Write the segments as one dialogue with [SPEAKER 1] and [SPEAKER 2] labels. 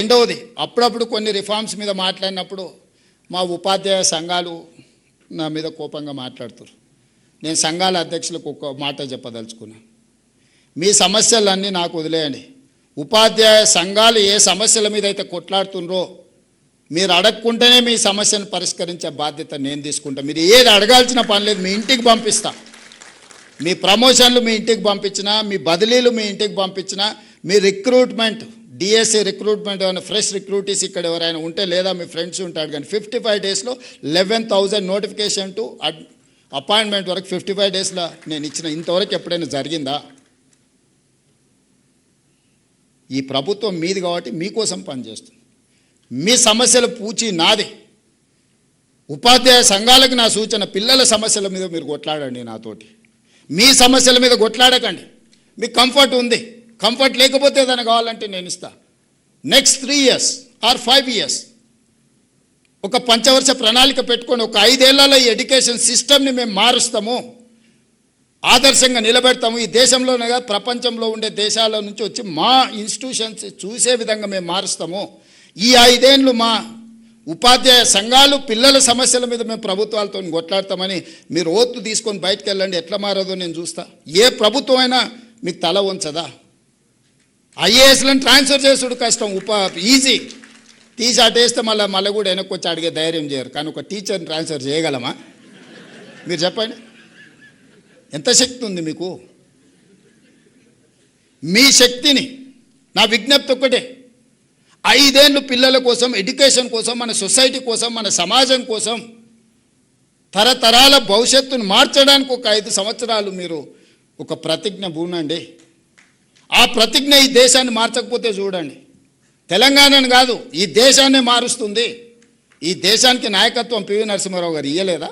[SPEAKER 1] రెండవది, అప్పుడప్పుడు కొన్ని రిఫార్మ్స్ మీద మాట్లాడినప్పుడు మా ఉపాధ్యాయ సంఘాలు నా మీద కోపంగా మాట్లాడుతారు. నేను సంఘాల అధ్యక్షులకు ఒక మాట చెప్పదలుచుకున్నాను. మీ సమస్యలన్నీ నాకు వదిలేయండి. ఉపాధ్యాయ సంఘాలు ఏ సమస్యల మీద అయితే కొట్లాడుతున్నారో మీరు అడగకుంటేనే మీ సమస్యను పరిష్కరించే బాధ్యత నేను తీసుకుంటా. మీరు ఏది అడగాల్సిన పని లేదు, మీ ఇంటికి పంపిస్తా. మీ ప్రమోషన్లు మీ ఇంటికి పంపించినా, మీ బదిలీలు మీ ఇంటికి పంపించినా, మీ రిక్రూట్మెంట్ డిఎస్సి రిక్రూట్మెంట్ ఏమైనా ఫ్రెష్ రిక్రూటీస్ ఇక్కడ ఎవరైనా ఉంటే లేదా మీ ఫ్రెండ్స్ ఉంటాడు కానీ 55 డేస్లో 11,000 నోటిఫికేషన్ టు అపాయింట్మెంట్ వరకు 55 డేస్లో నేను ఇచ్చిన. ఇంతవరకు ఎప్పుడైనా జరిగిందా? ఈ ప్రభుత్వం మీది కాబట్టి మీకోసం పనిచేస్తుంది. మీ సమస్యల పూచి నాది. ఉపాధ్యాయ సంఘాలకు నా సూచన, పిల్లల సమస్యల మీద మీరు కొట్లాడండి నాతోటి. మీ సమస్యల మీద కొట్లాడకండి. మీకు కంఫర్ట్ ఉంది, కంఫర్ట్ లేకపోతే ఏదైనా కావాలంటే నేను ఇస్తా. నెక్స్ట్ 3 years ఆర్ 5 years ఒక పంచవర్ష ప్రణాళిక పెట్టుకొని ఒక 5 ఏళ్లలో ఈ ఎడ్యుకేషన్ సిస్టమ్ని మేము మారుస్తాము, ఆదర్శంగా నిలబెడతాము. ఈ దేశంలోనే కాదు ప్రపంచంలో ఉండే దేశాల నుంచి వచ్చి మా ఇన్స్టిట్యూషన్స్ చూసే విధంగా మేము మారుస్తాము. ఈ 5 ఏళ్ళు మా ఉపాధ్యాయ సంఘాలు పిల్లల సమస్యల మీద మేము ప్రభుత్వాలతో కొట్లాడతామని మీరు ఓట్లు తీసుకొని బయటకు వెళ్ళండి. ఎట్లా మారదో నేను చూస్తా. ఏ ప్రభుత్వం అయినా మీకు తల ఉంచదా? ఐఏఎస్లను ట్రాన్స్ఫర్ చేసుడు కష్టం, ఈజీ. తీసి అటేస్తే మళ్ళీ కూడా వెనక్కి వచ్చి అడిగే ధైర్యం చేయరు. కానీ ఒక టీచర్ని ట్రాన్స్ఫర్ చేయగలమా? మీరు చెప్పండి, ఎంత శక్తి ఉంది మీకు? మీ శక్తిని, నా విజ్ఞప్తి ఒక్కటే, 5 ఏళ్ళు పిల్లల కోసం, ఎడ్యుకేషన్ కోసం, మన సొసైటీ కోసం, మన సమాజం కోసం, తరతరాల భవిష్యత్తును మార్చడానికి ఒక 5 సంవత్సరాలు మీరు ఒక ప్రతిజ్ఞ పూనండి. ఆ ప్రతిజ్ఞ ఈ దేశాన్ని మార్చకపోతే చూడండి, తెలంగాణను కాదు ఈ దేశాన్ని మారుస్తుంది. ఈ దేశానికి నాయకత్వం పివి నరసింహారావు గారు ఇయ్యలేదా?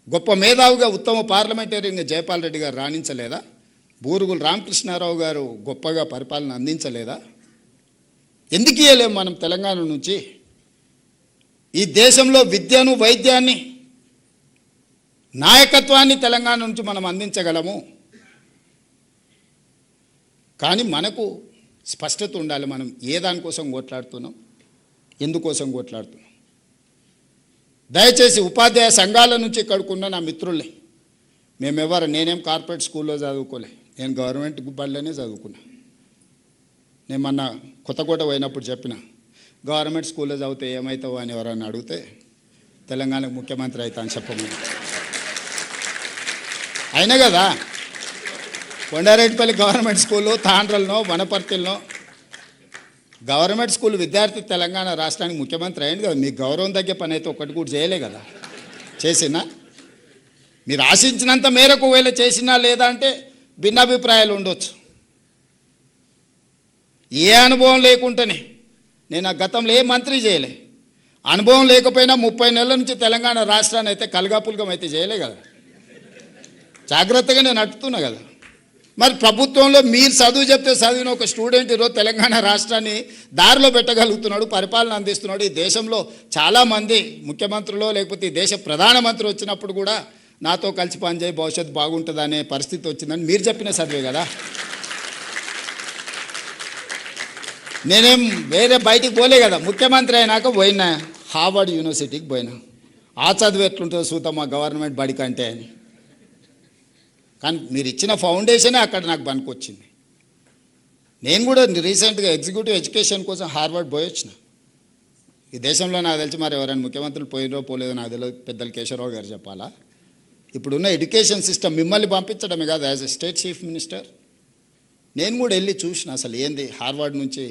[SPEAKER 1] గొప్ప మేధావిగా ఉత్తమ పార్లమెంటరీగా జయపాల్ రెడ్డి గారు రాణించలేదా? బూరుగుల రామకృష్ణారావు గారు గొప్పగా పరిపాలన అందించలేదా? ఎందుకు ఇయ్యలేము మనం తెలంగాణ నుంచి? ఈ దేశంలో విద్యను, వైద్యాన్ని, నాయకత్వాన్ని తెలంగాణ నుంచి మనం అందించగలము. కానీ మనకు స్పష్టత ఉండాలి, మనం ఏ దానికోసం కొట్లాడుతున్నాం, ఎందుకోసం కొట్లాడుతున్నాం. దయచేసి ఉపాధ్యాయ సంఘాల నుంచి ఇక్కడికున్న నా మిత్రుల్ని, నేనేం కార్పొరేట్ స్కూల్లో చదువుకోలే, నేను గవర్నమెంట్ బడిలోనే చదువుకున్నా. నేను మొన్న కొత్తకోట పోయినప్పుడు చెప్పిన, గవర్నమెంట్ స్కూల్లో చదివితే ఏమవుతావు అని ఎవరన్నా అడిగితే తెలంగాణకు ముఖ్యమంత్రి అవుతా అని చెప్పమని. అయినా కదా కొండారెడ్డిపల్లి గవర్నమెంట్ స్కూలు, తాండ్రలనో వనపర్తిలో గవర్నమెంట్ స్కూల్ విద్యార్థి తెలంగాణ రాష్ట్రానికి ముఖ్యమంత్రి అయింది కదా. మీకు గౌరవం తగ్గే పని అయితే ఒక్కటి కూడా చేయలే కదా. చేసినా మీరు ఆశించినంత మేరకు వేళ చేసినా లేదా అంటే భిన్నాభిప్రాయాలు ఉండొచ్చు. ఏ అనుభవం లేకుండానే నేను ఆ గతంలో ఏ మంత్రి చేయలే. అనుభవం లేకపోయినా 30 నెలల నుంచి తెలంగాణ రాష్ట్రాన్ని అయితే కలగాపులగం అయితే చేయలే కదా. జాగ్రత్తగా నేను నడుపుతున్నా కదా. మరి ప్రభుత్వంలో మీరు చదువు చెప్తే చదివిన ఒక స్టూడెంట్ ఈరోజు తెలంగాణ రాష్ట్రాన్ని దారిలో పెట్టగలుగుతున్నాడు, పరిపాలన అందిస్తున్నాడు. ఈ దేశంలో చాలామంది ముఖ్యమంత్రులు లేకపోతే ఈ దేశ ప్రధానమంత్రి వచ్చినప్పుడు కూడా నాతో కలిసి పనిచేయి భవిష్యత్తు బాగుంటుంది అనే పరిస్థితి వచ్చిందని మీరు చెప్పిన చదివే కదా. నేనేం వేరే బయటికి పోలే కదా. ముఖ్యమంత్రి అయినాక పోయినా హార్వర్డ్ యూనివర్సిటీకి పోయినా. ఆ చదువు ఎట్లుంటుందో చూద్దాం మా గవర్నమెంట్ బడి కంటే అని. కానీ మీరు ఇచ్చిన ఫౌండేషనే అక్కడ నాకు పనికొచ్చింది. నేను కూడా రీసెంట్గా ఎగ్జిక్యూటివ్ ఎడ్యుకేషన్ కోసం హార్వర్డ్ పోయి వచ్చిన. ఈ దేశంలో నాకు తెలిసి మరి ఎవరైనా ముఖ్యమంత్రులు పోయినో పోలేదో నాకు తెలియదు, పెద్దలు కేశవరావు గారు చెప్పాలా. ఇప్పుడున్న ఎడ్యుకేషన్ సిస్టమ్ మిమ్మల్ని పంపించడమే కాదు, as a state chief minister నేను కూడా వెళ్ళి చూసిన అసలు ఏంది. హార్వర్డ్ నుంచి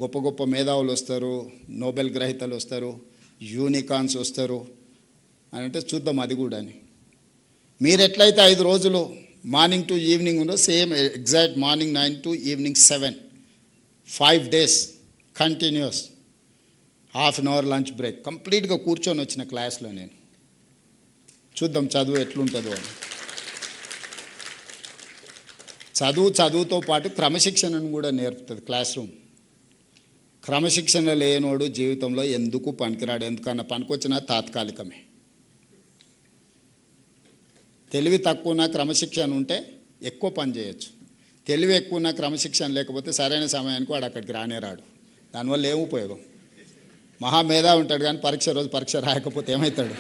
[SPEAKER 1] గొప్ప గొప్ప మేధావులు వస్తారు, నోబెల్ గ్రహీతలు వస్తారు, యూనికాన్స్ వస్తారు అని అంటే చూద్దాం అది కూడా అని. మీరు ఎట్లయితే 5 రోజులు మార్నింగ్ టు ఈవినింగ్ ఉందో same exact morning 9 to evening 7 5 days continuous, ½ an hour lunch break, కంప్లీట్గా కూర్చొని వచ్చిన క్లాస్లో నేను. చూద్దాం చదువు ఎట్లుంటుందో అని. చదువుతో పాటు క్రమశిక్షణను కూడా నేర్పుతుంది క్లాస్ రూమ్. క్రమశిక్షణ లేనోడు జీవితంలో ఎందుకు పనికిరాడు. ఎందుకన్నా పనికొచ్చినా తాత్కాలికమే. తెలివి తక్కువ క్రమశిక్షణ ఉంటే ఎక్కువ పని చేయొచ్చు. తెలివి ఎక్కువ క్రమశిక్షణ లేకపోతే సరైన సమయానికి వాడు అక్కడికి రానే రాడు. దానివల్ల ఏం ఉపయోగం? మహామేధా ఉంటాడు కానీ పరీక్ష రోజు పరీక్ష రాయకపోతే ఏమవుతాడు?